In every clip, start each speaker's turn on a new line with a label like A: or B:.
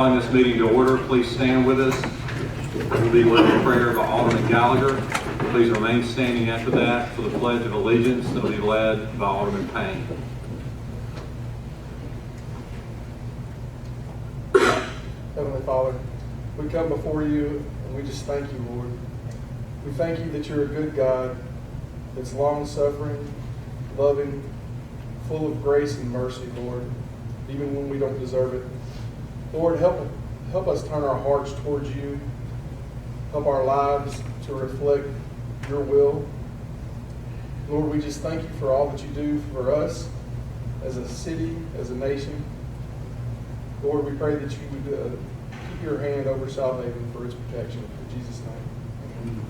A: Calling this meeting to order, please stand with us. We'll be led in prayer by Alderman Gallagher. Please remain standing after that for the Pledge of Allegiance that will be led by Alderman Payne.
B: Heavenly Father, we come before you and we just thank you, Lord. We thank you that you're a good God that's long-suffering, loving, full of grace and mercy, Lord, even when we don't deserve it. Lord, help us turn our hearts towards you. Help our lives to reflect your will. Lord, we just thank you for all that you do for us as a city, as a nation. Lord, we pray that you would keep your hand over Southaven for its protection. In Jesus' name.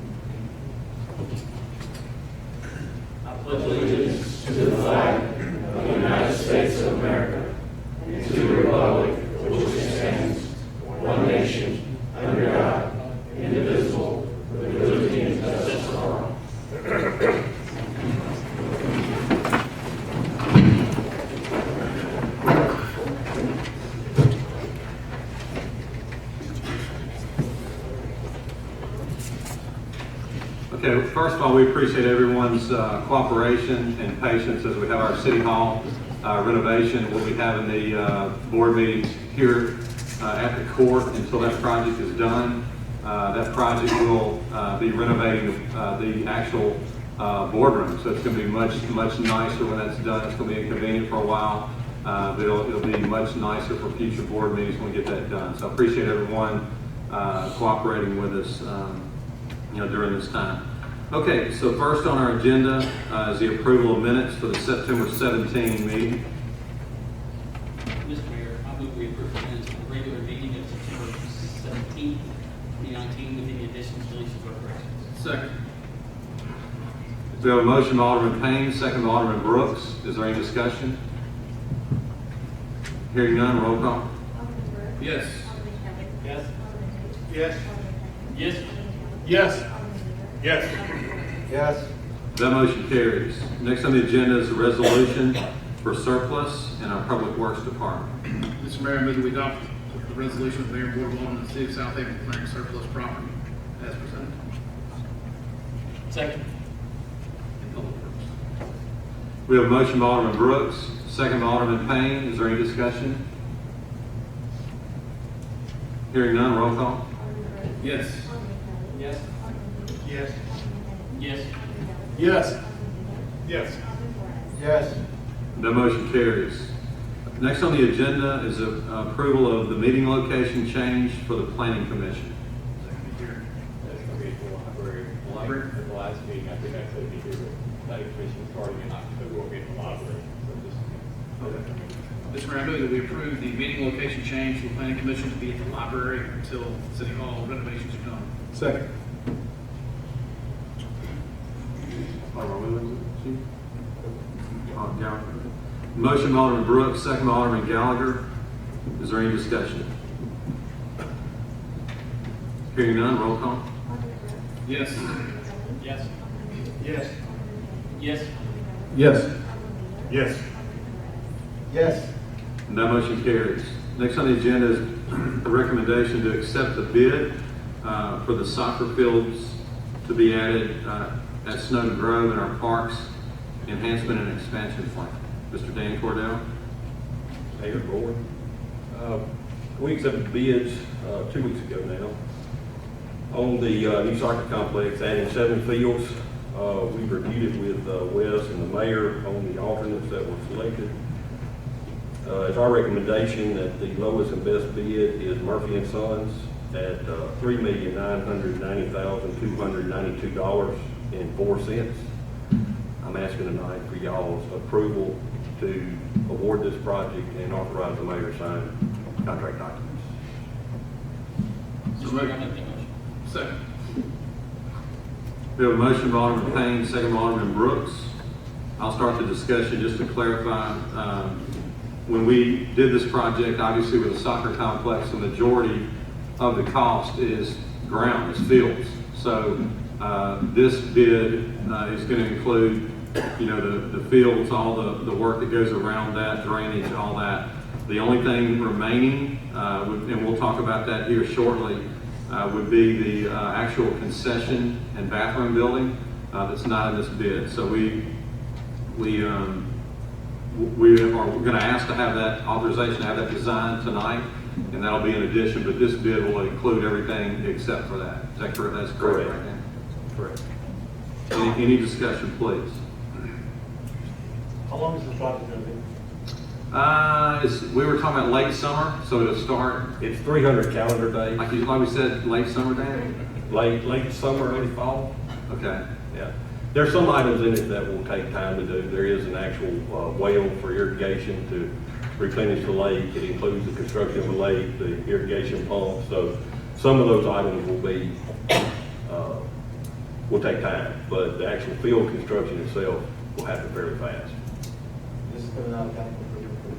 C: I pledge allegiance to the flag of the United States of America and to the republic for which it stands, one nation, under God, indivisible, with liberty and justice for all.
A: Okay, first of all, we appreciate everyone's cooperation and patience as we have our City Hall renovation. We'll be having the board meetings here at the court until that project is done. That project will be renovating the actual boardroom, so it's going to be much nicer when that's done. It's going to be inconvenient for a while, but it'll be much nicer for future board meetings when we get that done. So I appreciate everyone cooperating with us during this time. Okay, so first on our agenda is the approval of minutes for the September 17 meeting.
D: Mr. Mayor, I move we approve the minutes for the regular meeting of September 17th, 2019 with any additions, deletions, or corrections.
C: Second.
A: We have a motion by Alderman Payne, second by Alderman Brooks. Is there any discussion? Hearing none, roll call.
C: Yes.
D: Yes.
C: Yes.
D: Yes.
C: Yes. Yes.
B: Yes.
A: That motion carries. Next on the agenda is a resolution for surplus in our Public Works Department.
E: Mr. Mayor, I move that we adopt the resolution of the Mayor and Board of Aldermen of the City of Southaven declaring surplus property as presented.
D: Second.
A: We have a motion by Alderman Brooks, second by Alderman Payne. Is there any discussion? Hearing none, roll call.
E: Yes.
D: Yes.
E: Yes.
D: Yes.
E: Yes. Yes.
B: Yes.
A: That motion carries. Next on the agenda is approval of the meeting location change for the Planning Commission.
F: That's going to be at the library. At the last meeting, I think I said be here with planning commission starting in October, we'll be in the library. So
E: Mr. Mayor, I move that we approve the meeting location change for the Planning Commission to be at the library until City Hall renovations are done.
B: Second.
A: Motion by Alderman Brooks, second by Alderman Gallagher. Is there any discussion? Hearing none, roll call.
E: Yes.
D: Yes.
E: Yes.
D: Yes.
B: Yes.
E: Yes.
B: Yes.
A: And that motion carries. Next on the agenda is a recommendation to accept the bid for the soccer fields to be added at Snowden Grove in our parks enhancement and expansion plan. Mr. Dan Cordell.
G: Mayor, Board. We accepted bids 2 weeks ago now on the new soccer complex, adding 7 fields. We reviewed it with Wes and the mayor on the alternates that were selected. It's our recommendation that the lowest and best bid is Murphy and Sons at $3,990,292.04. I'm asking tonight for y'all's approval to award this project and authorize the mayor to sign contract documents.
D: Mr. Mayor, I make that motion.
E: Second.
A: We have a motion by Alderman Payne, second by Alderman Brooks. I'll start the discussion just to clarify. When we did this project, obviously with a soccer complex, the majority of the cost is ground, is fields. So this bid is going to include, the fields, all the work that goes around that, drainage, all that. The only thing remaining, and we'll talk about that here shortly, would be the actual concession and bathroom building that's not in this bid. So we're going to ask to have that authorization, to have that design tonight, and that'll be in addition, but this bid will include everything except for that. Is that correct? That's correct, right now?
G: Correct.
A: Any discussion, please?
H: How long is this project going to be?
A: We were talking about late summer, so it'll start,
G: It's 300 calendar days,
A: like we said, late summer, Dan?
G: late summer, early fall.
A: Okay.
G: Yeah. There's some items in it that will take time to do. There is an actual well for irrigation to replenish the lake. It includes the construction of the lake, the irrigation pump. So some of those items will take time, but the actual field construction itself will happen very fast.
H: This is coming out of capital improvement for the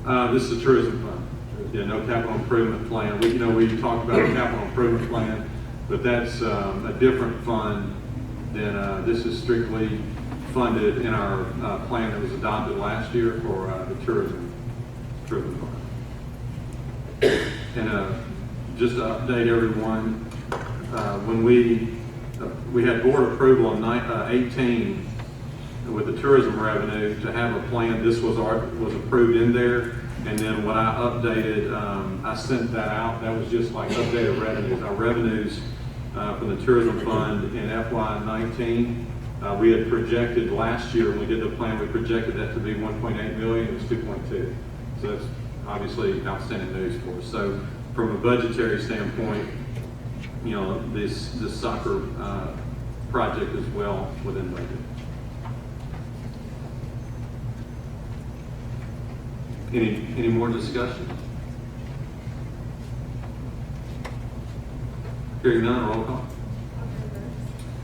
H: park.
A: This is a tourism fund. Yeah, no capital improvement plan. We talked about a capital improvement plan, but that's a different fund than, this is strictly funded in our plan that was adopted last year for the tourism fund. And just to update everyone, when we had board approval in 18 with the tourism revenue to have a plan. This was approved in there, and then when I updated, I sent that out. That was just like updated revenues. Our revenues from the tourism fund in FY19, we had projected last year when we did the plan, we projected that to be 1.8 million. It was 2.2. So that's obviously outstanding news for us. So from a budgetary standpoint, this soccer project is well within budget. Any more discussion? Hearing none, roll call.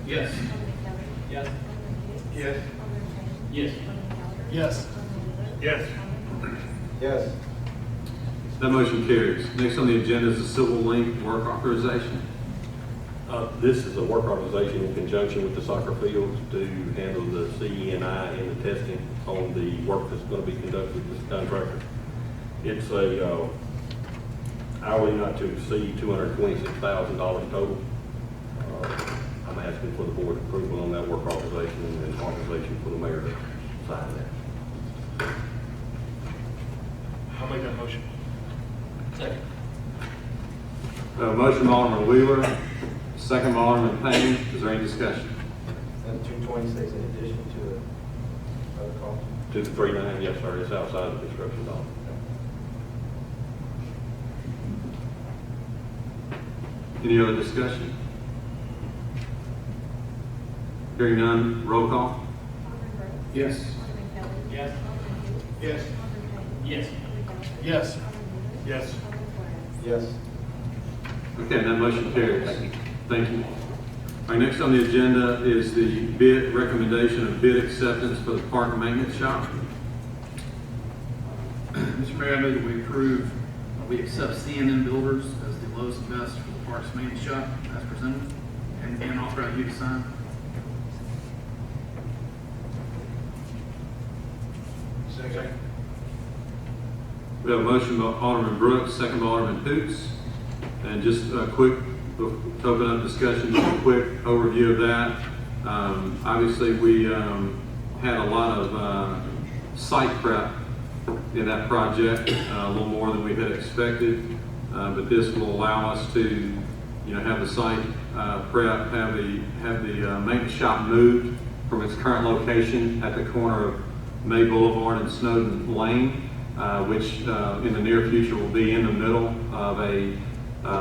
E: Yes.
D: Yes.
E: Yes.
D: Yes.
E: Yes. Yes.
H: Yes.
A: That motion carries. Next on the agenda is the civil link work authorization.
G: This is a work authorization in conjunction with the soccer fields to handle the CE&I and the testing on the work that's going to be conducted with this contractor. It's a hourly not to exceed $226,000 total. I'm asking for the board approval on that work authorization and then authorization for the mayor to sign that.
H: I'll make that motion.
D: Second.
A: Motion by Alderman Wheeler, second by Alderman Payne. Is there any discussion?
H: And 226 in addition to the other cost?
G: 239, yes, sir. It's outside the construction dollar.
A: Any other discussion? Hearing none, roll call.
E: Yes.
D: Yes.
E: Yes.
D: Yes.
E: Yes. Yes.
H: Yes.
A: Okay, that motion carries. Thank you. All right, next on the agenda is the bid recommendation of bid acceptance for the park maintenance shop.
E: Mr. Mayor, I move that we approve, we accept C&M Builders as the lowest and best for the parks maintenance shop as presented, and authorize you to sign. Second.
A: We have a motion by Alderman Brooks, second by Alderman Hoots. And just a quick, to open up discussion, just a quick overview of that. Obviously, we had a lot of site prep in that project, a little more than we had expected. But this will allow us to, have the site prep, have the maintenance shop moved from its current location at the corner of May Boulevard and Snowden Lane, which in the near future will be in the middle of a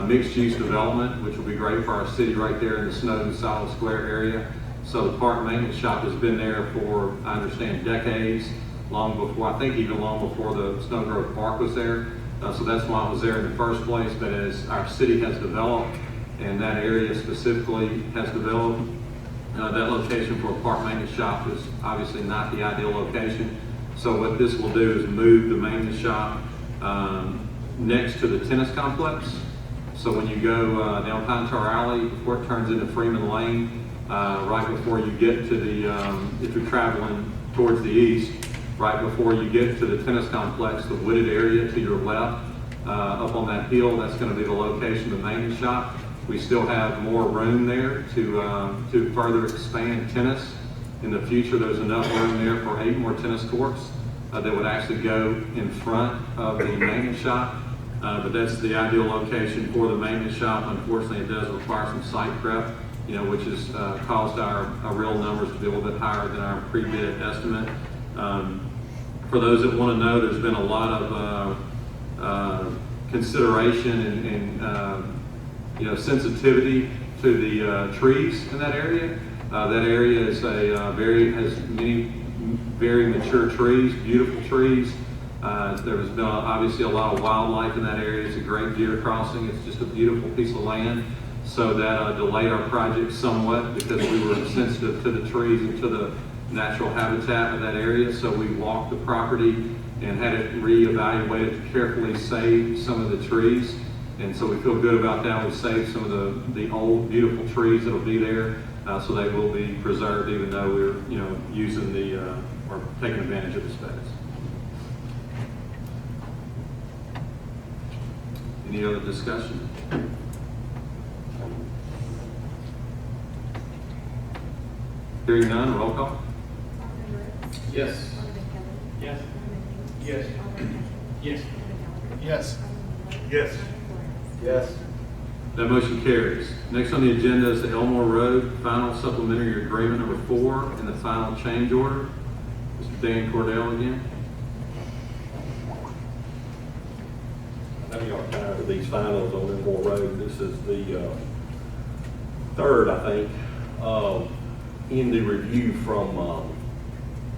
A: mixed-use development, which will be great for our city right there in the Snowden Solid Square area. So the park maintenance shop has been there for, I understand, decades, long before, I think even long before the Snow Grove Park was there. So that's why it was there in the first place. But as our city has developed, and that area specifically has developed, that location for a park maintenance shop is obviously not the ideal location. So what this will do is move the maintenance shop next to the tennis complex. So when you go down Pine Tar Alley, before it turns into Freeman Lane, right before you get to the, if you're traveling towards the east, right before you get to the tennis complex, the wooded area to your left, up on that hill, that's going to be the location of the maintenance shop. We still have more room there to further expand tennis. In the future, there's enough room there for 8 more tennis courts that would actually go in front of the maintenance shop. But that's the ideal location for the maintenance shop. Unfortunately, it does require some site prep, which has caused our real numbers to be a little bit higher than our pre-bid estimate. For those that want to know, there's been a lot of consideration and sensitivity to the trees in that area. That area is has many very mature trees, beautiful trees. There's been obviously a lot of wildlife in that area. It's a great deer crossing. It's just a beautiful piece of land. So that delayed our project somewhat because we were sensitive to the trees and to the natural habitat of that area. So we walked the property and had it reevaluated to carefully save some of the trees. And so we feel good about that. We saved some of the old beautiful trees that'll be there. So they will be preserved even though we're using or taking advantage of the space. Any other discussion? Hearing none, roll call.
E: Yes.
D: Yes.
H: Yes.
D: Yes.
B: Yes.
H: Yes. Yes.
A: That motion carries. Next on the agenda is the Elmore Road Final Supplementary Agreement number 4 and the final change order. Mr. Dan Cordell again.
G: I know y'all tired of these finals on Elmore Road. This is the third, I think, in the review from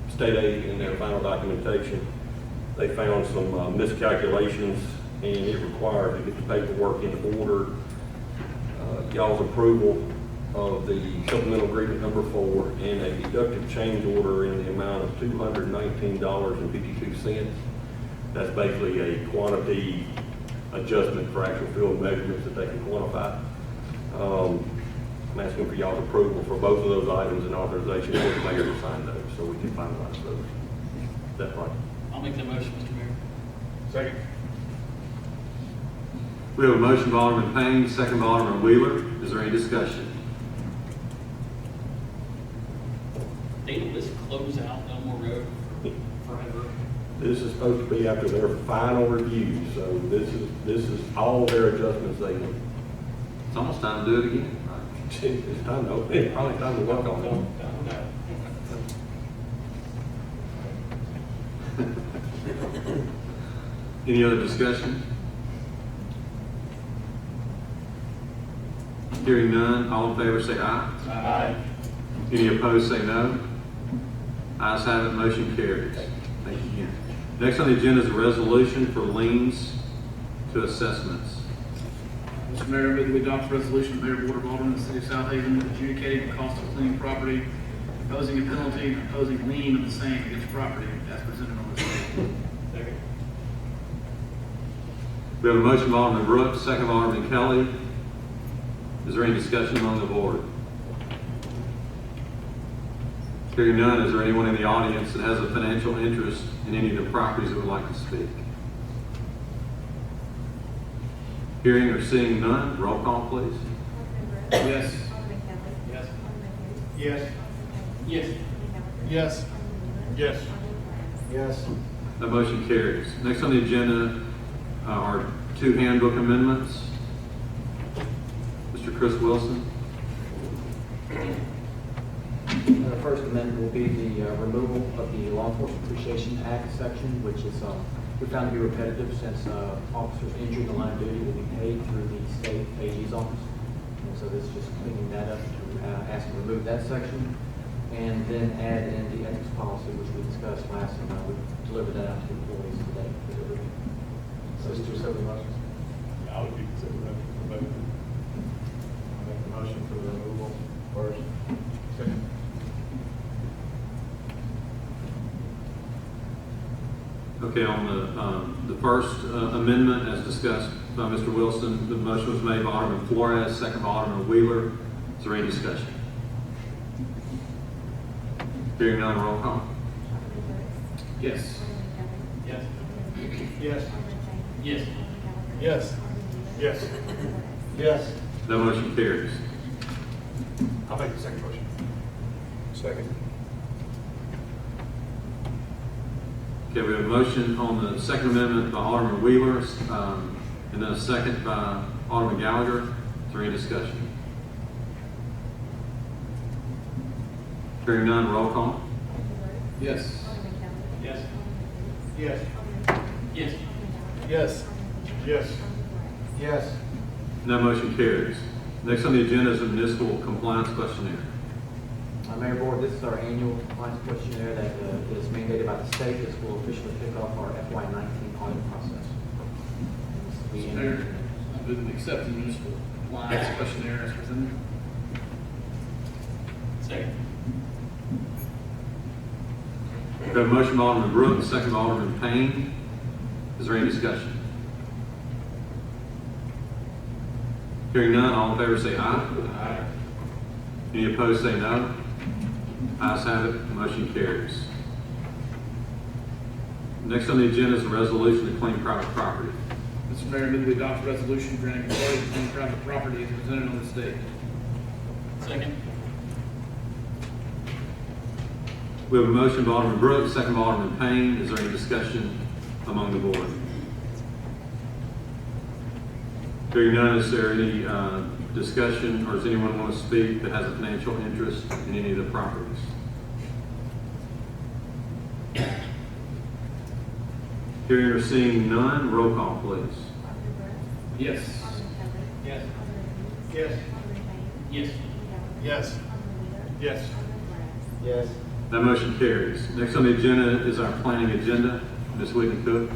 G: state aid in their final documentation. They found some miscalculations, and it required to get the paperwork in order. Y'all's approval of the supplemental agreement number 4 and a deductive change order in the amount of $219.52. That's basically a quantity adjustment for actual field measurements that they can quantify. I'm asking for y'all's approval for both of those items and authorization for the mayor to sign those so we can finalize those. Is that right?
D: I'll make the motion, Mr. Mayor.
H: Second.
A: We have a motion by Alderman Payne, second by Alderman Wheeler. Is there any discussion?
D: Dana, let's close out Elmore Road forever.
G: This is supposed to be after their final review, so this is all their adjustments they need.
A: It's almost time to do it again.
G: It's time to, it's probably time to work on them.
A: Any other discussion? Hearing none, all in favor say aye.
H: Aye.
A: Any opposed say no. Ayes have it, motion carries. Thank you again. Next on the agenda is a resolution for liens to assessments.
E: Mr. Mayor, I move that we adopt a resolution of the Mayor Board of Aldermen of the City of Southaven adjudicating the cost of cleaning property, imposing a penalty, and imposing a lien of the same against property as presented on this page.
F: Second.
A: We have a motion by Alderman Brooks, second by Alderman Kelly. Is there any discussion among the board? Hearing none, is there anyone in the audience that has a financial interest in any of the properties that would like to speak? Hearing or seeing none, roll call please.
E: Yes.
D: Yes.
H: Yes.
D: Yes.
B: Yes.
H: Yes. Yes.
A: That motion carries. Next on the agenda are 2 handbook amendments. Mr. Chris Wilson.
H: The first amendment will be the removal of the Law Enforcement Appreciation Act section, which is we found to be repetitive since officers injured in the line of duty will be paid through the state AG's office. And so this is just cleaning that up to ask to remove that section and then add in the ethics policy, which we discussed last time. We delivered that out to employees today. So it's 2 separate motions.
F: I would be considering that for both.
H: I'll make the motion for the removal first. Second.
A: Okay, on the first amendment, as discussed by Mr. Wilson, the motion was made by Alderman Flores, second by Alderman Wheeler. Is there any discussion? Hearing none, roll call.
E: Yes.
D: Yes.
B: Yes.
D: Yes.
B: Yes. Yes. Yes.
A: That motion carries.
B: I'll make the second motion. Second.
A: Okay, we have a motion on the second amendment by Alderman Wheeler, and then a second by Alderman Gallagher. Is there any discussion? Hearing none, roll call.
E: Yes.
D: Yes.
B: Yes.
D: Yes.
B: Yes. Yes. Yes.
A: And that motion carries. Next on the agenda is a municipal compliance questionnaire.
H: Mayor Board, this is our annual compliance questionnaire that is mandated by the state. This will officially kick off our FY19 audit process.
E: Mr. Mayor, I move that we accept the municipal compliance questionnaire as presented.
D: Second.
A: We have a motion by Alderman Brooks, second by Alderman Payne. Is there any discussion? Hearing none, all in favor say aye. Aye. Any opposed say no. Ayes have it, the motion carries. Next on the agenda is a resolution to claim private property.
E: Mr. Mayor, I move that we adopt a resolution granting authority to claim private property as presented on this date.
D: Second.
A: We have a motion by Alderman Brooks, second by Alderman Payne. Is there any discussion among the board? Hearing none, is there any discussion, or does anyone want to speak that has a financial interest in any of the properties? Hearing or seeing none, roll call, please.
E: Yes.
D: Yes.
B: Yes.
D: Yes.
B: Yes. Yes. Yes.
A: That motion carries. Next on the agenda is our planning agenda. Ms. Whitney Cook.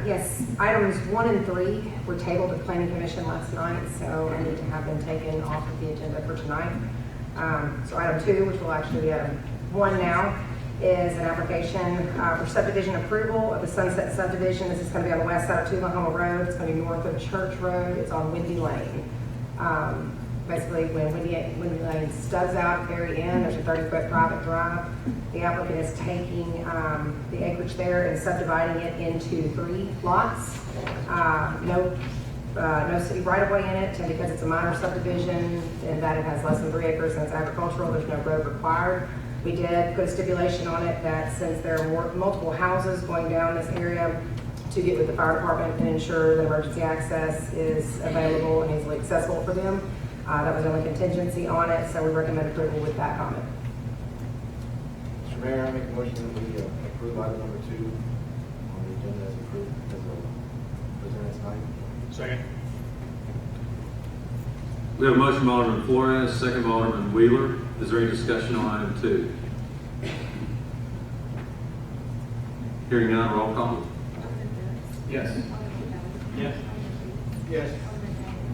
I: Yes, items 1 and 3 were tabled at Planning Commission last night, so I need to have them taken off of the agenda for tonight. So item 2, which will actually be item 1 now, is an application for subdivision approval of the Sunset subdivision. This is going to be on the west side of Tullahoma Road. It's going to be north of Church Road. It's on Windy Lane. Basically, when Windy Lane stubs out at the very end, there's a 30-foot private drive. The applicant is taking the acreage there and subdividing it into 3 lots. No city right-of-way in it, and because it's a minor subdivision and that it has less than 3 acres and it's agricultural, there's no road required. We did put a stipulation on it that since there are multiple houses going down this area, to get with the fire department and ensure that emergency access is available and easily accessible for them. That was the only contingency on it, so we recommend approval with that comment.
J: Mr. Mayor, I make a motion that we approve item number 2 on the agenda as approved, as presented tonight.
B: Second.
A: We have a motion by Alderman Flores, second by Alderman Wheeler. Is there any discussion on item 2? Hearing none, roll call.
E: Yes.
D: Yes.
B: Yes.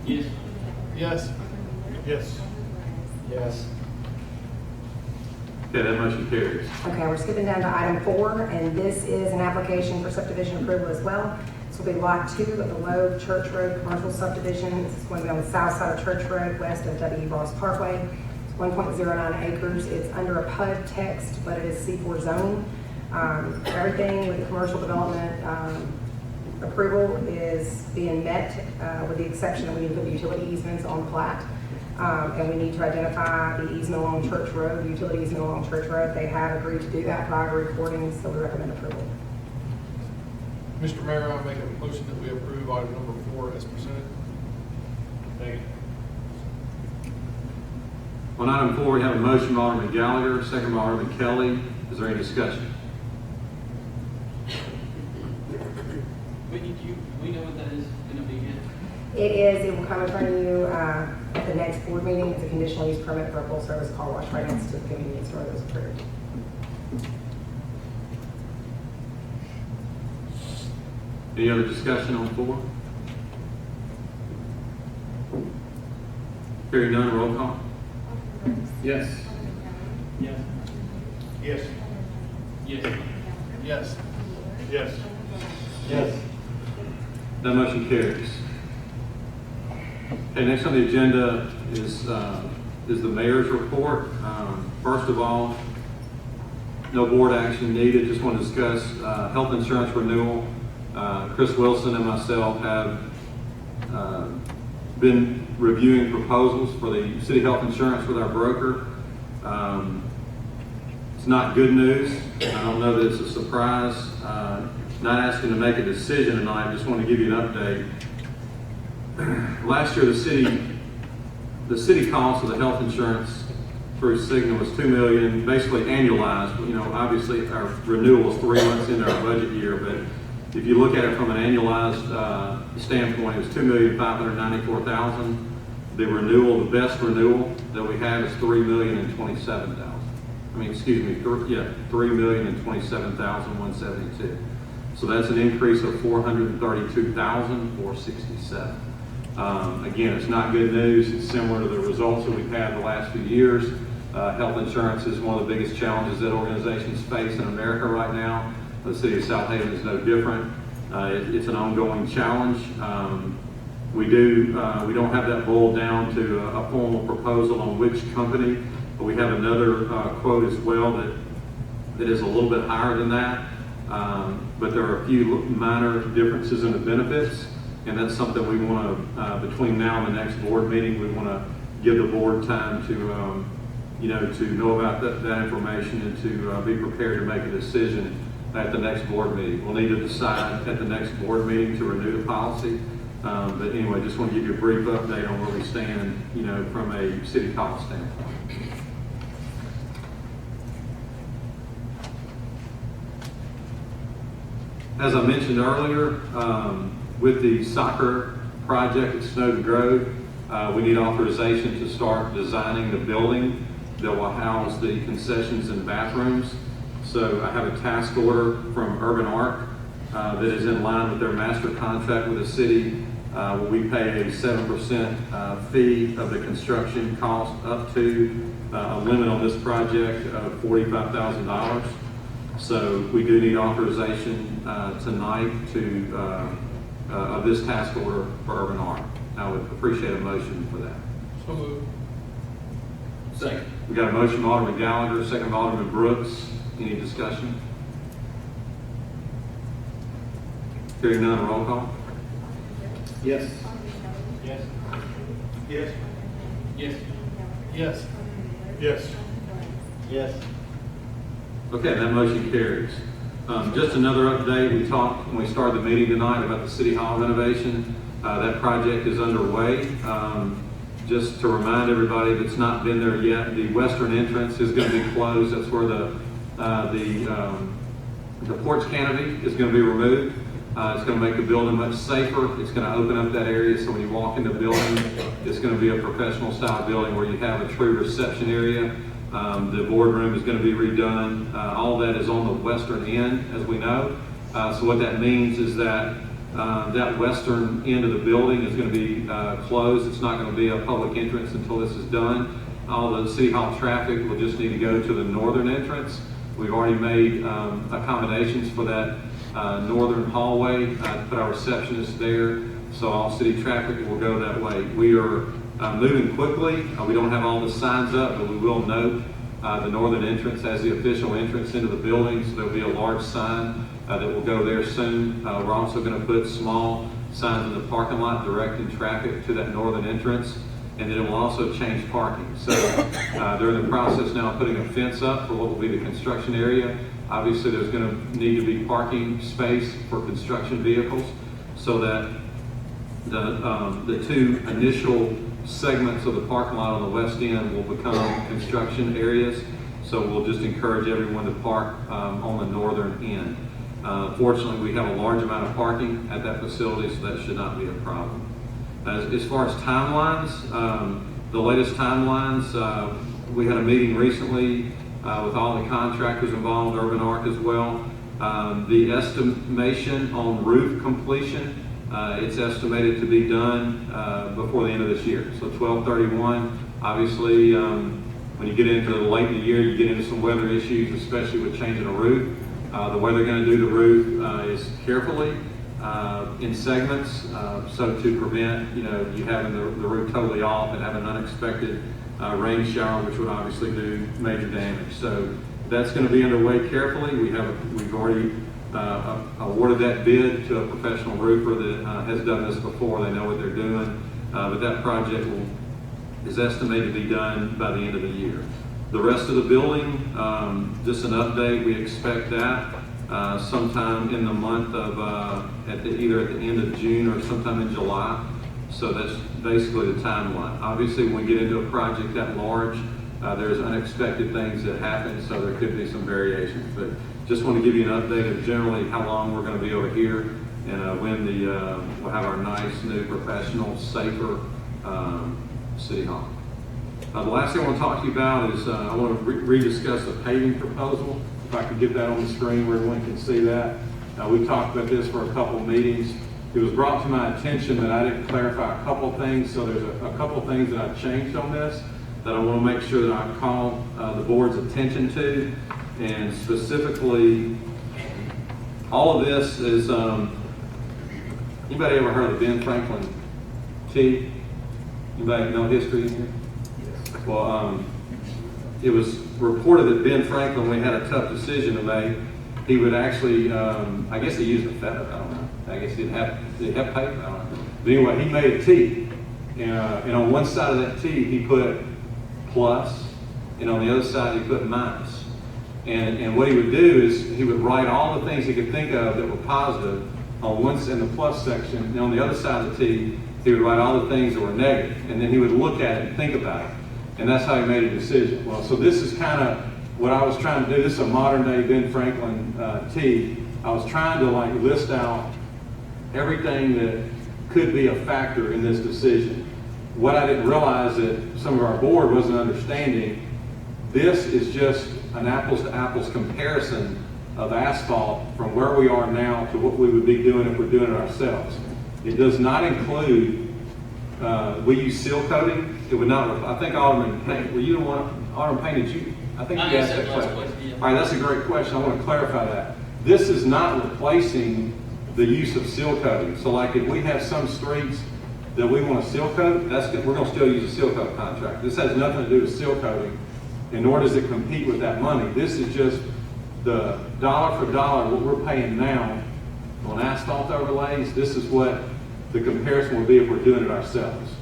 D: Yes.
B: Yes. Yes. Yes.
A: Okay, that motion carries.
I: Okay, we're skipping down to item 4, and this is an application for subdivision approval as well. This will be lot 2 of the Loeb Church Road commercial subdivision. This is going to be on the south side of Church Road, west of W. Ross Parkway. It's 1.09 acres. It's under a PUD text, but it is C4 zoning. Everything with the commercial development approval is being met, with the exception that we need to put utility easements on plat. And we need to identify the easement along Church Road, the utility easement along Church Road. They have agreed to do that prior to recording, so we recommend approval.
B: Mr. Mayor, I make a motion that we approve item number 4 as presented.
F: Second.
A: On item 4, we have a motion by Alderman Gallagher, second by Alderman Kelly. Is there any discussion?
D: Whitney, do we know what that is going to be yet?
I: It will come in front of you at the next board meeting. It's a conditional use permit for a full service car wash right next to the convenience store that was approved.
A: Any other discussion on 4? Hearing none, roll call.
E: Yes.
D: Yes.
B: Yes.
D: Yes.
B: Yes. Yes. Yes.
A: That motion carries. Okay, next on the agenda is the mayor's report. First of all, No board action needed. Just want to discuss health insurance renewal. Chris Wilson and myself have been reviewing proposals for the city health insurance with our broker. It's not good news. I don't know that it's a surprise. Not asking to make a decision tonight, just want to give you an update. Last year, the city cost of the health insurance through Cigna was $2 million, basically annualized. You know, obviously our renewal is 3 months into our budget year, but if you look at it from an annualized standpoint, it was $2,594,000. The renewal, the best renewal that we have is $3,027,000. I mean, excuse me, $3,027,172. So that's an increase of $432,467. Again, it's not good news. It's similar to the results that we've had the last few years. Health insurance is one of the biggest challenges that organizations face in America right now. The City of Southaven is no different. It's an ongoing challenge. We don't have that boiled down to a formal proposal on which company, but we have another quote as well that is a little bit higher than that. But there are a few minor differences in the benefits, and that's something we want to, between now and the next board meeting, we want to give the board time to, to know about that information and to be prepared to make a decision at the next board meeting. We'll need to decide at the next board meeting to renew the policy. But anyway, just want to give you a brief update on where we stand, from a city cost standpoint. As I mentioned earlier, with the soccer project at Snowden Grove, we need authorization to start designing the building that will house the concessions and bathrooms. So I have a task order from Urban Arc that is in line with their master contract with the city, where we pay a 7% fee of the construction cost up to a limit on this project of $45,000. So we do need authorization tonight of this task order for Urban Arc. I would appreciate a motion for that.
B: So moved.
E: Second.
A: We got a motion from Alderman Gallagher, second from Alderman Brooks. Any discussion? Hearing none, roll call.
E: Yes.
F: Yes.
B: Yes.
E: Yes.
B: Yes. Yes.
J: Yes.
A: Okay, that motion carries. Just another update, we talked when we started the meeting tonight about the City Hall renovation. That project is underway. Just to remind everybody that's not been there yet, the western entrance is going to be closed. That's where the porch canopy is going to be removed. It's going to make the building much safer. It's going to open up that area so when you walk in the building, it's going to be a professional style building where you have a true reception area. The boardroom is going to be redone. All that is on the western end, as we know. So what that means is that that western end of the building is going to be closed. It's not going to be a public entrance until this is done. All the City Hall traffic will just need to go to the northern entrance. We've already made accommodations for that northern hallway to put our receptionists there. So all city traffic will go that way. We are moving quickly. We don't have all the signs up, but we will note the northern entrance as the official entrance into the building. So there'll be a large sign that will go there soon. We're also going to put small signs in the parking lot directing traffic to that northern entrance. And then it will also change parking. So they're in the process now of putting a fence up for what will be the construction area. Obviously, there's going to need to be parking space for construction vehicles so that the two initial segments of the parking lot on the west end will become construction areas. So we'll just encourage everyone to park on the northern end. Fortunately, we have a large amount of parking at that facility, so that should not be a problem. As far as timelines, the latest timelines, we had a meeting recently with all the contractors involved, Urban Arc as well. The estimation on roof completion, it's estimated to be done before the end of this year. So 12/31, obviously, when you get into the late in the year, you get into some weather issues, especially with changing a roof. The way they're going to do the roof is carefully in segments, so to prevent you having the roof totally off and have an unexpected rain shower, which would obviously do major damage. So That's going to be underway carefully. We've already awarded that bid to a professional roofer that has done this before. They know what they're doing. But that project is estimated to be done by the end of the year. The rest of the building, just an update, we expect that sometime in the month of, either at the end of June or sometime in July. So that's basically the timeline. Obviously, when we get into a project that large, there's unexpected things that happen, so there could be some variations. But just want to give you an update of generally how long we're going to be over here and when we'll have our nice, new, professional, safer City Hall. The last thing I want to talk to you about is I want to rediscuss the paving proposal. If I could get that on the screen where everyone can see that. We've talked about this for a couple of meetings. It was brought to my attention that I didn't clarify a couple of things, so there's a couple of things that I've changed on this that I want to make sure that I call the board's attention to. And specifically, all of this is, anybody ever heard of Ben Franklin T? Anybody know history in here? Yes. Well, it was reported that Ben Franklin, when he had a tough decision to make, he would actually, I guess he used a feather, I don't know. I guess he'd have paper, I don't know. But anyway, he made a T. And on one side of that T, he put plus, and on the other side, he put minus. And what he would do is he would write all the things he could think of that were positive on one in the plus section, and on the other side of the T, he would write all the things that were negative, and then he would look at it and think about it. And that's how he made a decision. Well, so this is kind of what I was trying to do. This is a modern day Ben Franklin T. I was trying to like list out everything that could be a factor in this decision. What I didn't realize that some of our board wasn't understanding, this is just an apples to apples comparison of asphalt from where we are now to what we would be doing if we're doing it ourselves. It does not include, we use seal coating. It would not, I think Alderman Payne, were you the one, Alderman Payne, did you? I think you asked that question.
D: Yeah.
A: All right, that's a great question. I want to clarify that. This is not replacing the use of seal coating. So like if we have some streets that we want to seal coat, we're going to still use a seal coat contract. This has nothing to do with seal coating, and nor does it compete with that money. This is just the dollar for dollar, what we're paying now on asphalt overlays. This is what the comparison would be if we're doing it ourselves.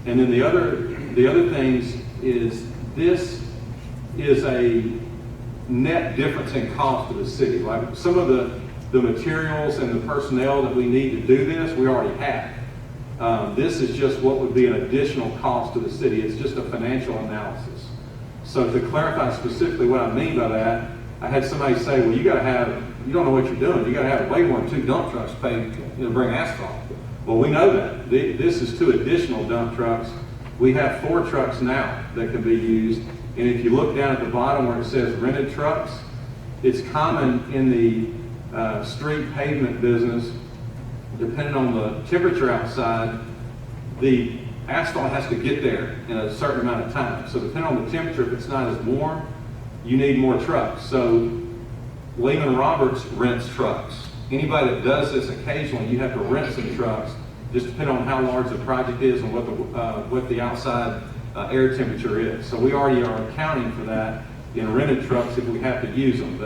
A: And then the other things is this is a net difference in cost to the city. Like some of the materials and the personnel that we need to do this, we already have. This is just what would be an additional cost to the city. It's just a financial analysis. So to clarify specifically what I mean by that, I had somebody say, well, you don't know what you're doing. You got to have way more than 2 dump trucks paid to bring asphalt. Well, we know that. This is 2 additional dump trucks. We have 4 trucks now that can be used. And if you look down at the bottom where it says rented trucks, it's common in the street pavement business, depending on the temperature outside, the asphalt has to get there in a certain amount of time. So depending on the temperature, if it's not as warm, you need more trucks. So Lehman Roberts rents trucks. Anybody that does this occasionally, you have to rent some trucks, just depending on how large the project is and what the outside air temperature is. So we already are accounting for that in rented trucks if we have to use them.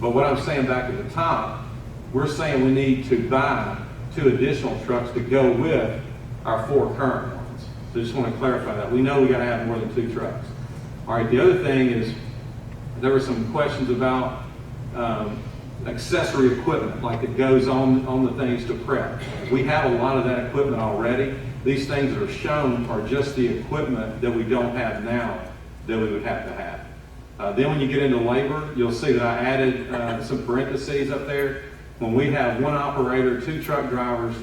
A: But what I'm saying back at the top, we're saying we need to buy 2 additional trucks to go with our 4 current ones. So just want to clarify that. We know we got to have more than 2 trucks. All right, the other thing is there were some questions about accessory equipment, like it goes on the things to prep. We have a lot of that equipment already. These things that are shown are just the equipment that we don't have now that we would have to have. Then when you get into labor, you'll see that I added some parentheses up there. When we have 1 operator, 2 truck drivers,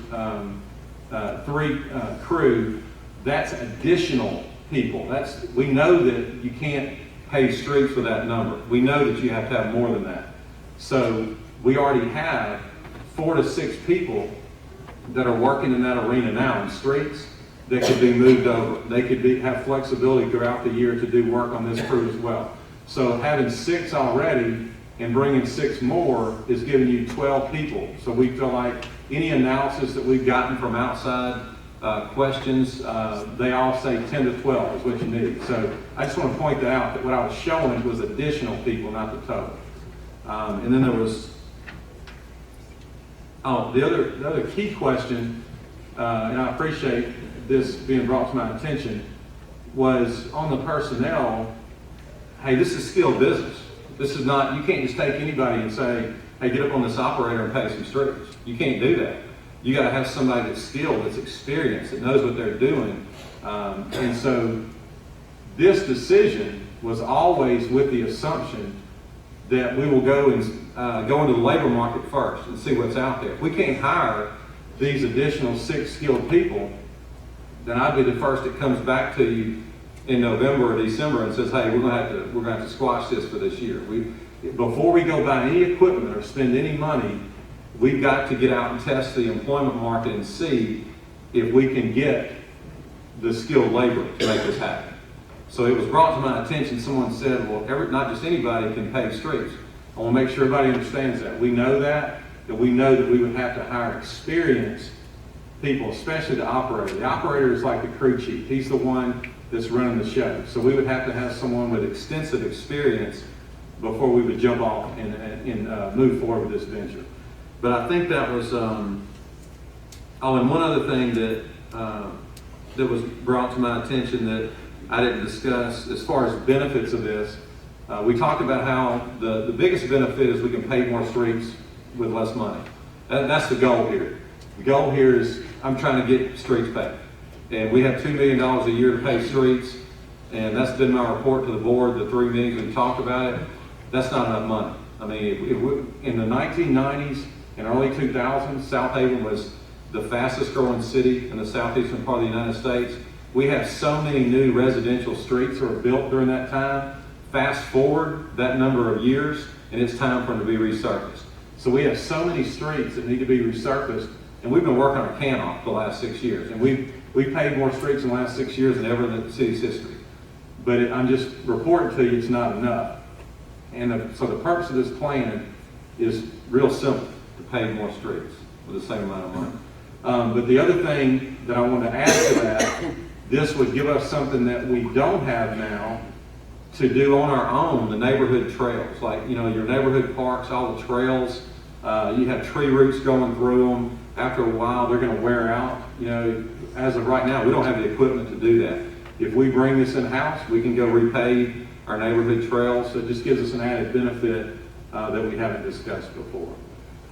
A: 3 crew, that's additional people. We know that you can't pay streets for that number. We know that you have to have more than that. So we already have 4 to 6 people that are working in that arena now in streets that could be moved over. They could have flexibility throughout the year to do work on this crew as well. So having 6 already and bringing 6 more is giving you 12 people. So we feel like any analysis that we've gotten from outside questions, they all say 10 to 12 is what you need. So I just want to point that out, that what I was showing was additional people, not the total. And then there was, the other key question, and I appreciate this being brought to my attention, was on the personnel. Hey, this is skilled business. This is not, you can't just take anybody and say, hey, get up on this operator and pay some streets. You can't do that. You got to have somebody that's skilled, that's experienced, that knows what they're doing. And so this decision was always with the assumption that we will go and go into the labor market first and see what's out there. If we can't hire these additional 6 skilled people, then I'd be the first that comes back to you in November or December and says, hey, we're gonna have to squash this for this year. Before we go buy any equipment or spend any money, we've got to get out and test the employment market and see if we can get the skilled labor to make this happen. So it was brought to my attention, someone said, well, not just anybody can pave streets. I want to make sure everybody understands that. We know that we know that we would have to hire experienced people, especially the operator. The operator is like the crew chief. He's the one that's running the show. So we would have to have someone with extensive experience before we would jump off and move forward with this venture. But I think that was, and one other thing that was brought to my attention that I didn't discuss as far as benefits of this. We talked about how the biggest benefit is we can pave more streets with less money. That's the goal here. The goal here is I'm trying to get streets paved. And we have $2 million a year to pave streets, and that's been my report to the board, the 3 meetings we talked about it. That's not enough money. I mean, in the 1990s and early 2000s, Southaven was the fastest growing city in the southeastern part of the United States. We have so many new residential streets that were built during that time. Fast forward that number of years, and it's time for them to be resurfaced. So we have so many streets that need to be resurfaced, and we've been working on can-off the last 6 years. And we've paved more streets in the last 6 years than ever in the city's history. But I'm just reporting to you it's not enough. And so the purpose of this plan is real simple, to pave more streets with the same amount of money. But the other thing that I want to add to that, this would give us something that we don't have now to do on our own, the neighborhood trails. Like, your neighborhood parks, all the trails, you have tree roots going through them. After a while, they're going to wear out. As of right now, we don't have the equipment to do that. If we bring this in-house, we can go repave our neighborhood trails. So it just gives us an added benefit that we haven't discussed before.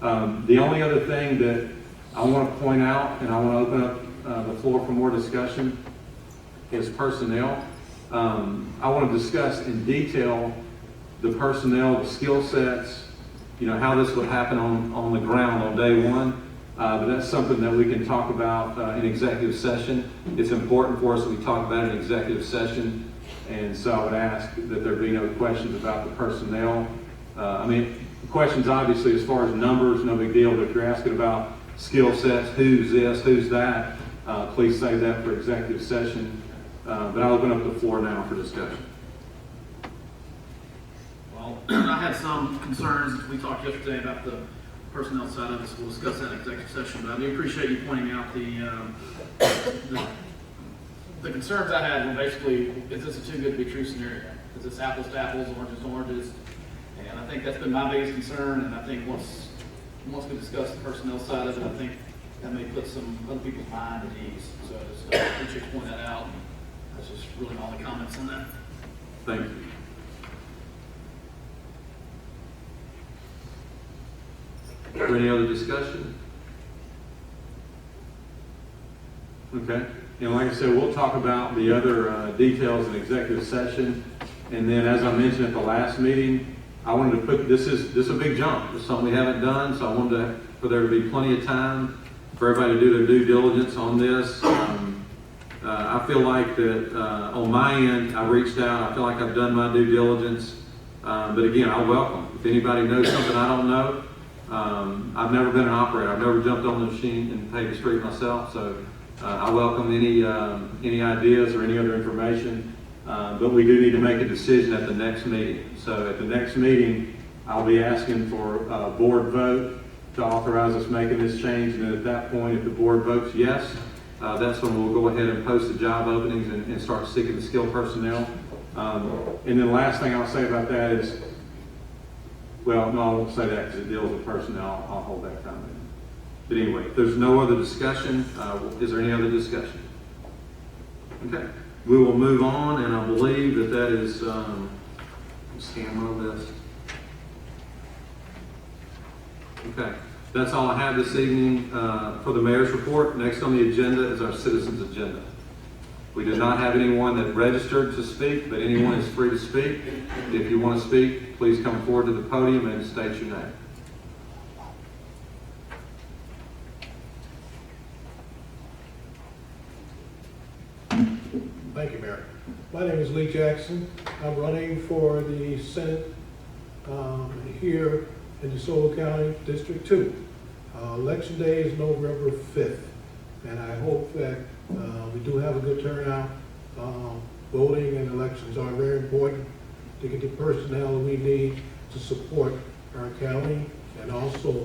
A: The only other thing that I want to point out, and I want to open up the floor for more discussion, is personnel. I want to discuss in detail the personnel, the skill sets, how this would happen on the ground on day one. But that's something that we can talk about in executive session. It's important for us that we talk about it in executive session. And so I would ask that there be no questions about the personnel. Questions obviously as far as numbers, no big deal. But if you're asking about skill sets, who's this, who's that, please save that for executive session. But I'll open up the floor now for discussion.
E: Well, I had some concerns. We talked yesterday about the personnel side of this. We'll discuss that in executive session. But I do appreciate you pointing out the concerns I had were basically, is this a too good to be true scenario? Is this apples to apples, oranges to oranges? And I think that's been my biggest concern. And I think once we discuss the personnel side of it, I think that may put some other people's mind at ease. So I just appreciate you pointing that out. That's just really all the comments on that.
A: Thank you. Is there any other discussion? Okay. And like I said, we'll talk about the other details in executive session. And then, as I mentioned at the last meeting, I wanted to put, this is a big jump. It's something we haven't done, so I wanted for there to be plenty of time for everybody to do their due diligence on this. I feel like that on my end, I reached out. I feel like I've done my due diligence. But again, I welcome. If anybody knows something I don't know, I've never been an operator. I've never jumped on the machine and paved a street myself. So I welcome any ideas or any other information. But we do need to make a decision at the next meeting. So at the next meeting, I'll be asking for a board vote to authorize us making this change. And then at that point, if the board votes yes, that's when we'll go ahead and post the job openings and start seeking the skilled personnel. And then the last thing I'll say about that is, well, no, I won't say that because it deals with personnel. I'll hold that comment. But anyway, if there's no other discussion, is there any other discussion? Okay, we will move on, and I believe that is, scan my list. Okay, that's all I have this evening for the mayor's report. Next on the agenda is our citizens' agenda. We did not have anyone that registered to speak, but anyone is free to speak. If you want to speak, please come forward to the podium and state your name.
K: Thank you, Mayor. My name is Lee Jackson. I'm running for the Senate here in DeSoto County, District 2. Election day is November 5th, and I hope that we do have a good turnout. Voting and elections are very important to get the personnel we need to support our county and also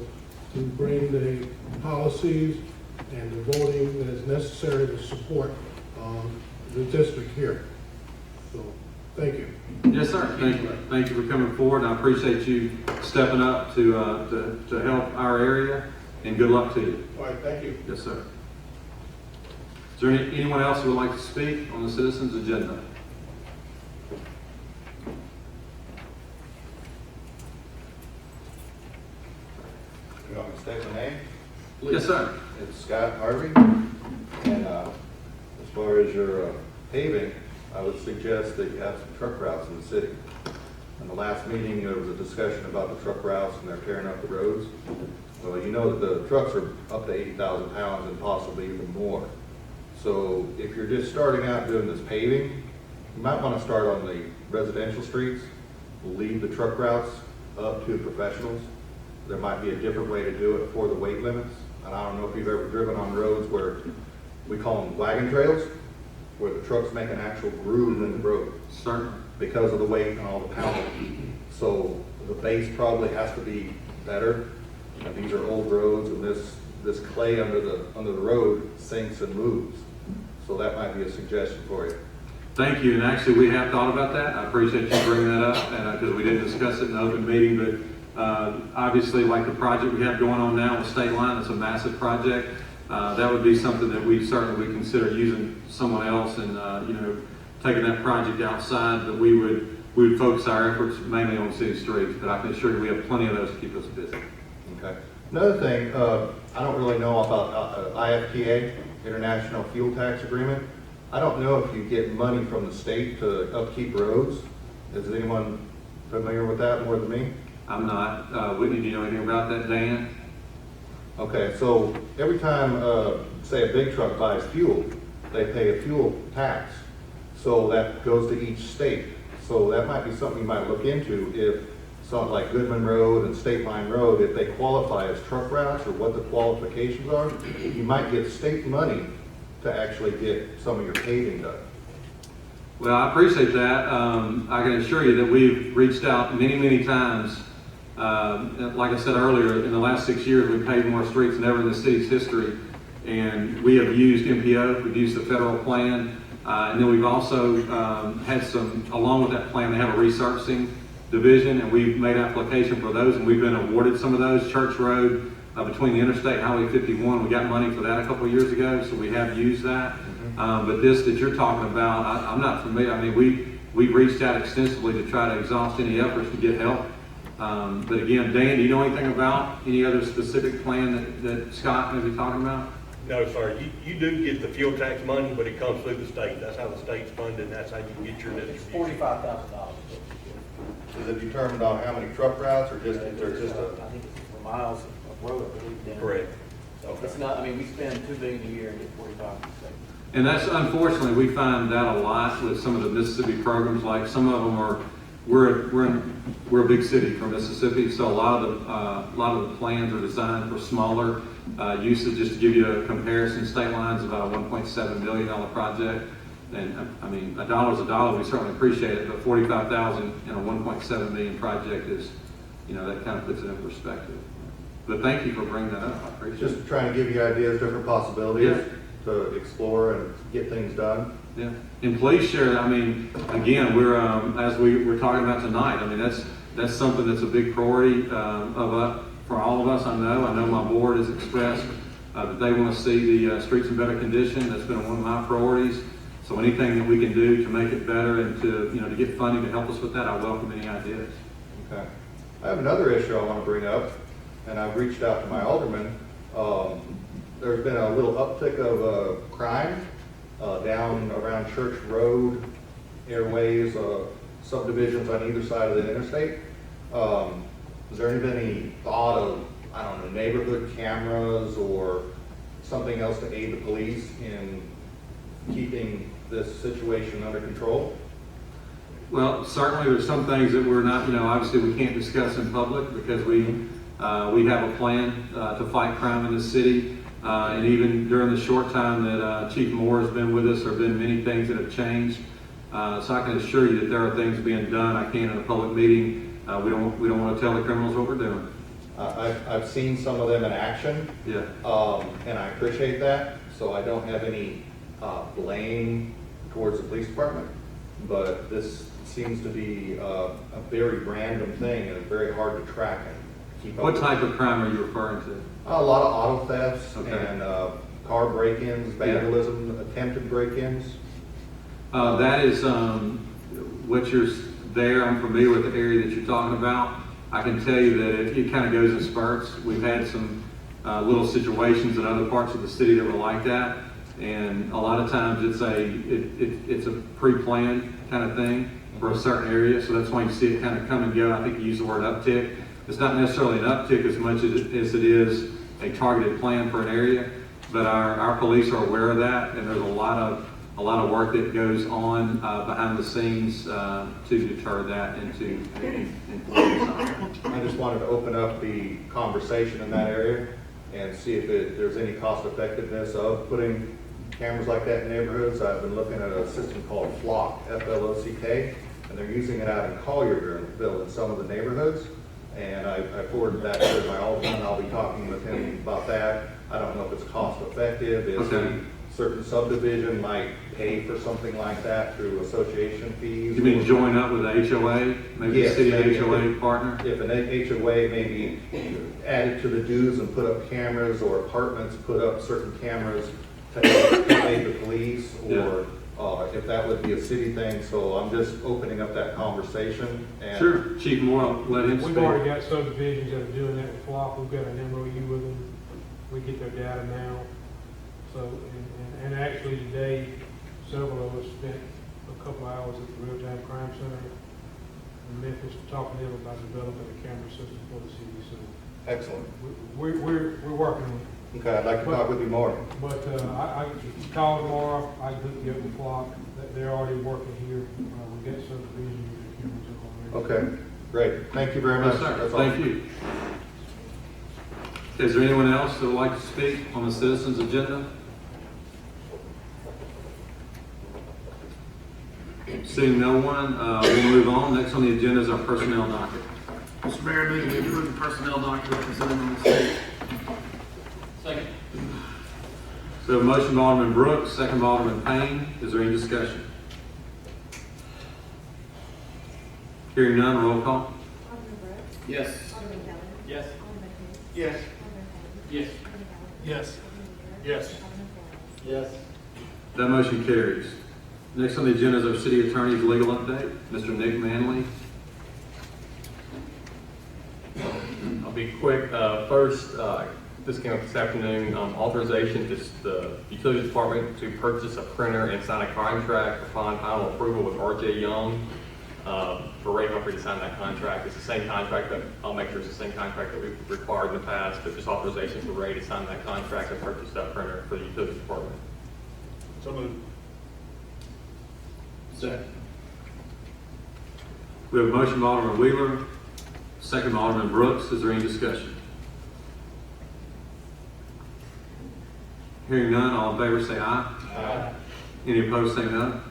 K: to bring the policies and the voting that is necessary to support the district here. So, thank you.
A: Yes, sir. Thank you. Thank you for coming forward. I appreciate you stepping up to help our area, and good luck to you.
K: All right, thank you.
A: Yes, sir. Is there anyone else who would like to speak on the citizens' agenda?
J: You want me to state my name?
A: Yes, sir.
J: It's Scott Harvey. And as far as your paving, I would suggest that you have some truck routes in the city. In the last meeting, there was a discussion about the truck routes and they're tearing up the roads. Well, you know that the trucks are up to 80,000 pounds and possibly even more. So if you're just starting out doing this paving, you might want to start on the residential streets, leave the truck routes up to professionals. There might be a different way to do it for the weight limits. And I don't know if you've ever driven on roads where we call them wagon trails, where the trucks make an actual groove in the road.
A: Certainly.
J: Because of the weight and all the pounding. So the base probably has to be better. And these are old roads, and this clay under the road sinks and moves. So that might be a suggestion for you.
A: Thank you. And actually, we have thought about that. I appreciate you bringing that up, and because we didn't discuss it in the open meeting, but obviously, like the project we have going on now with State Line, it's a massive project. That would be something that we certainly would consider using someone else and taking that project outside. But we would focus our efforts mainly on city streets. But I can assure you, we have plenty of those to keep us busy.
J: Okay. Another thing, I don't really know about IFTA, International Fuel Tax Agreement. I don't know if you get money from the state to upkeep roads. Is anyone familiar with that more than me?
A: I'm not. Whitney, do you know anything about that, Dan?
J: Okay, so every time, say a big truck buys fuel, they pay a fuel tax. So that goes to each state. So that might be something you might look into if something like Goodman Road and State Line Road, if they qualify as truck routes or what the qualifications are, you might get state money to actually get some of your paving done.
A: Well, I appreciate that. I can assure you that we've reached out many, many times. Like I said earlier, in the last 6 years, we've paved more streets than ever in the city's history. And we have used MPO, we've used the federal plan. And then we've also had some, along with that plan, they have a resurfacing division, and we've made application for those, and we've been awarded some of those. Church Road between the Interstate and Highway 51, we got money for that a couple of years ago, so we have used that. But this that you're talking about, I'm not familiar. I mean, we've reached out extensively to try to exhaust any efforts to get help. But again, Dan, do you know anything about any other specific plan that Scott may be talking about?
L: No, sir. You do get the fuel tax money, but it comes through the state. That's how the state's funded, and that's how you get your distribution.
H: $45,000.
J: Is it determined on how many truck routes or just, there's just a?
H: I think it's for miles of road, I believe. Dan.
L: Correct.
H: So it's not, I mean, we spend $2 billion a year and get 45.
A: And that's, unfortunately, we find that a lot with some of the Mississippi programs. Like some of them are, we're a big city from Mississippi, so a lot of the plans are designed for smaller usage. Just to give you a comparison, State Line's about a $1.7 million project. And I mean, a dollar's a dollar. We certainly appreciate it, but $45,000 in a $1.7 million project is, that kind of puts it in perspective. But thank you for bringing that up. I appreciate it.
J: Just trying to give you ideas, different possibilities.
A: Yeah.
J: to explore and get things done.
A: Yeah, and please share, I mean, again, we're, as we're talking about tonight, I mean, that's something that's a big priority, for all of us, I know my board has expressed, that they want to see the streets in better condition. That's been one of my priorities. So anything that we can do to make it better and to, to get funding to help us with that, I welcome any ideas.
J: Okay. I have another issue I want to bring up, and I've reached out to my aldermen. There's been a little uptick of crime down around Church Road, airways, subdivisions on either side of the interstate. Has there been any thought of, I don't know, neighborhood cameras or something else to aid the police in keeping this situation under control?
A: Well, certainly there's some things that we're not, obviously we can't discuss in public because we have a plan to fight crime in the city. And even during the short time that Chief Moore has been with us, there have been many things that have changed. So I can assure you that there are things being done. I can't in a public meeting. We don't want to tell the criminals what we're doing.
J: I've seen some of them in action.
A: Yeah.
J: And I appreciate that. So I don't have any blame towards the police department. But this seems to be a very random thing, and it's very hard to track and keep up.
A: What
J: with.
A: type of crime are you referring to?
J: A lot of auto thefts
A: Okay.
J: and car break-ins, vandalism, attempted break-ins.
A: That is what you're there. I'm familiar with the area that you're talking about. I can tell you that it kind of goes in spurts. We've had some little situations in other parts of the city that were like that, and a lot of times it's a pre-planned kind of thing for a certain area. So that's why you see it kind of come and go. I think you use the word uptick. It's not necessarily an uptick as much as it is a targeted plan for an area. But our police are aware of that, and there's a lot of work that goes on behind the scenes to deter that and to
J: I just wanted to open up the conversation in that area and see if there's any cost effectiveness of putting cameras like that in neighborhoods. I've been looking at a system called Flock, F-L-O-C-K, and they're using it out in Collierville in some of the neighborhoods. And I forwarded that to my alderman. I'll be talking with him about that. I don't know if it's cost effective, if a certain subdivision might pay for something like that through association fees.
A: You mean join up with the HOA, maybe
J: Yes,
A: the city
J: maybe
A: HOA partner?
J: If an HOA maybe added to the dues and put up cameras, or apartments put up certain cameras to aid the police, or if that would be a city thing. So I'm just opening up that conversation. And
A: Sure, Chief Moore, I'll let him speak.
K: We've already got subdivisions that are doing that with Flock. We've got an MOU with them. We get their data now. So, and actually today, several of us spent a couple hours at the Real-Time Crime Center in Memphis talking to them about developing a camera system for the city. So
J: excellent.
K: we're working on it.
J: Okay, I'd like to talk with you more.
K: But I call tomorrow. I hook you up with Flock. They're already working here. We've got subdivisions with cameras already.
J: Okay, great. Thank you very much.
A: Yes, sir.
J: That's all.
A: Thank you. Is there anyone else that would like to speak on the citizens' agenda? Seeing no one, we'll move on. Next on the agenda is our personnel docket.
E: Mr. Mayor, I move we approve the personnel document presented on the state.
D: Second.
A: So we have a motion by Alderman Brooks, second by Alderman Payne. Is there any discussion? Hearing none, roll call.
M: Alderman Brooks.
E: Yes.
M: Alderman Kelly.
D: Yes.
M: Alderman Hoots.
L: Yes.
M: Alderman Payne.
D: Yes.
M: Alderman Gallagher.
L: Yes.
M: Alderman Wheeler.
L: Yes.
M: Alderman Flores.
L: Yes.
A: That motion carries. Next on the agenda is our city attorney's legal update. Mr. Nick Manley.
F: I'll be quick. First, this came up this afternoon, authorization to the utility department to purchase a printer and sign a contract upon final approval with RJ Young. For Ray Humphrey to sign that contract. It's the same contract that, I'll make sure it's the same contract that we've required in the past, but just authorization for Ray to sign that contract and purchase that printer for the utility department.
L: So moved.
E: Second.
A: We have a motion by Alderman Wheeler, second by Alderman Brooks. Is there any discussion? Hearing none, all in favor say aye.
L: Aye.
A: Any opposed say no.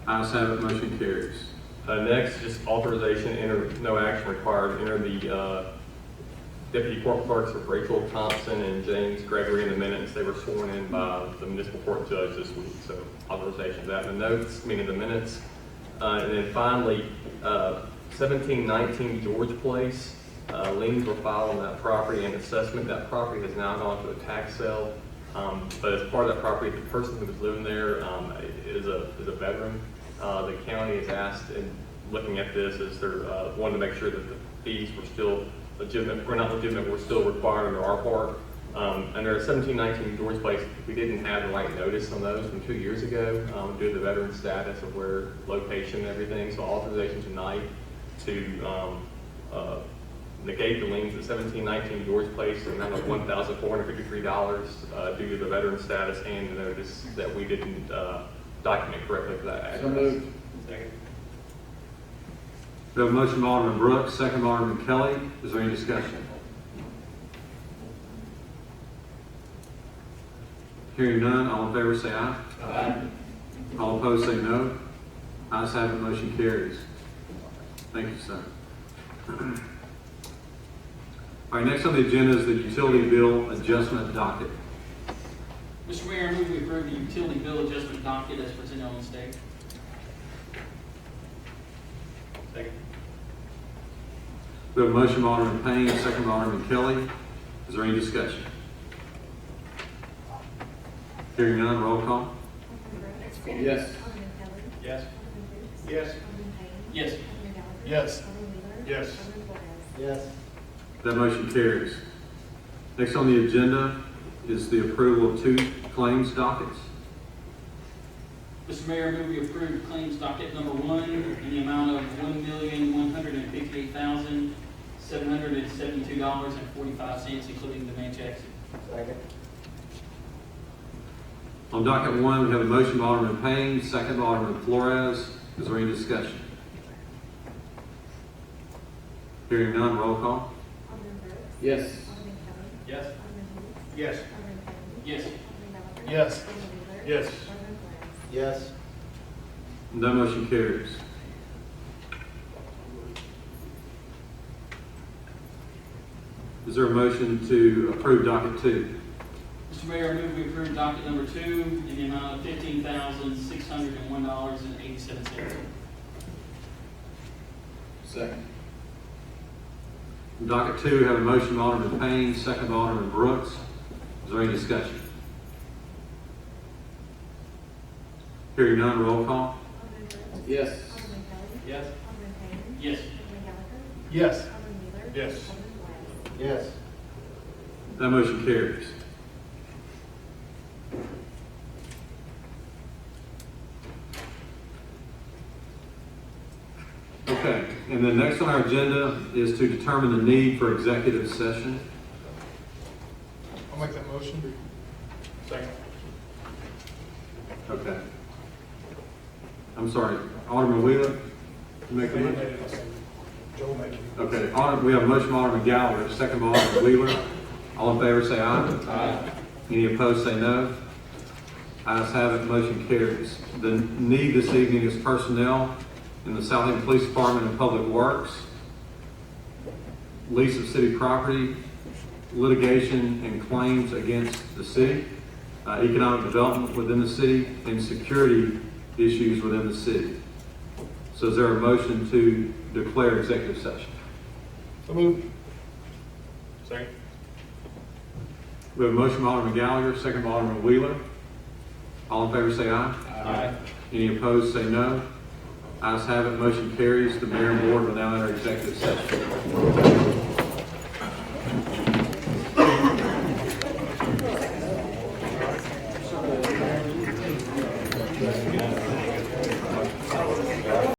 A: Ayes have it, motion carries.
F: Next, just authorization, no action required, enter the Deputy Court Clerks of Rachel Thompson and James Gregory in the minutes. They were sworn in by the municipal court judge this week, so authorization of that in the notes, meaning the minutes. And then finally, 1719 George Place, liens were filed on that property and assessment. That property has now gone to a tax sale. But as part of that property, the person who was living there is a veteran. The county has asked, in looking at this, is they're wanting to make sure that the fees were still legitimate. We're not legitimate, we're still required under our part. Under 1719 George Place, we didn't have the right notice on those from 2 years ago due to the veteran status of where location and everything. So authorization tonight to negate the liens at 1719 George Place, the amount of $1,453 due to the veteran status and the notice that we didn't document correctly for that address.
E: So moved.
L: Second.
A: We have a motion by Alderman Brooks, second by Alderman Kelly. Is there any discussion? Hearing none, all in favor say aye.
E: Aye.
A: All opposed say no. Ayes have it, motion carries. Thank you, sir. All right, next on the agenda is the utility bill adjustment docket.
D: Mr. Mayor, I move we approve the utility bill adjustment docket as presented on the state.
L: Second.
A: We have a motion by Alderman Payne, second by Alderman Kelly. Is there any discussion? Hearing none, roll call.
M: Alderman Brooks.
E: Yes.
M: Alderman Kelly.
L: Yes.
M: Alderman Booth.
L: Yes.
M: Alderman Payne.
D: Yes.
M: Alderman Gallagher.
L: Yes.
M: Alderman Wheeler.
L: Yes.
M: Alderman Flores.
H: Yes.
A: That motion carries. Next on the agenda is the approval of 2 claims dockets.
D: Mr. Mayor, I move we approve claims docket number 1 in the amount of $1,158,772.45, including demand checks.
H: Second.
A: On docket 1, we have a motion by Alderman Payne, second by Alderman Flores. Is there any discussion? Hearing none, roll call.
M: Alderman Brooks.
E: Yes.
M: Alderman Kelly.
L: Yes.
M: Alderman Booth.
L: Yes.
M: Alderman Payne.
D: Yes.
M: Alderman Gallagher.
L: Yes.
M: Alderman Wheeler.
L: Yes.
M: Alderman Flores.
H: Yes.
A: That motion carries. Is there a motion to approve docket 2?
D: Mr. Mayor, I move we approve docket number 2 in the amount of $15,601.87.
E: Second.
A: On docket 2, we have a motion by Alderman Payne, second by Alderman Brooks. Is there any discussion? Hearing none, roll call.
M: Alderman Brooks.
E: Yes.
M: Alderman Kelly.
L: Yes.
M: Alderman Payne.
D: Yes.
M: Alderman Gallagher.
L: Yes.
M: Alderman Wheeler.
L: Yes.
M: Alderman Flores.
H: Yes.
A: That motion carries. Okay, and then next on our agenda is to determine the need for executive session.
B: I'll make that motion.
L: Second.
A: Okay. I'm sorry, Alderman Wheeler? You make the motion?
B: Joel made it.
A: Okay, we have a motion by Alderman Gallagher, second by Alderman Wheeler. All in favor say aye.
E: Aye.
A: Any opposed say no. Ayes have it, motion carries. The need this evening is personnel in the Southaven Police Department and Public Works, lease of city property, litigation and claims against the city, economic development within the city, and security issues within the city. So is there a motion to declare executive session?
B: So moved.
L: Second.
A: We have a motion by Alderman Gallagher, second by Alderman Wheeler. All in favor say aye.
L: Aye.
A: Any opposed say no. Ayes have it, motion carries. The mayor and board will now enter executive session.